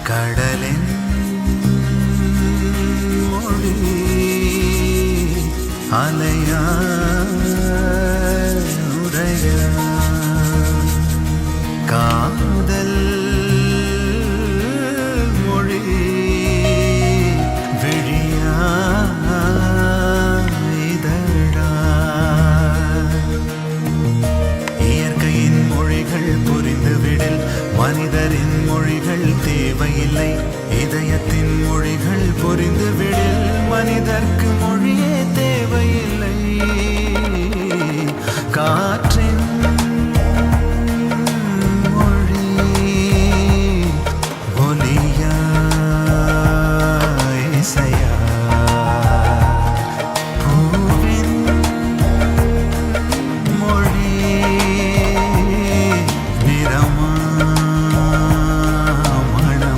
கடலின் மொழி அலையா உரையா காதல் மொழி விழியா இதழா இயற்கையின் மொழிகள் புரிந்துவிடில் மனிதரின் மொழிகள் தேவையில்லை இதயத்தின் மொழிகள் புரிந்துவிடில் மனிதர்க்கு மொழியே தேவையில்லை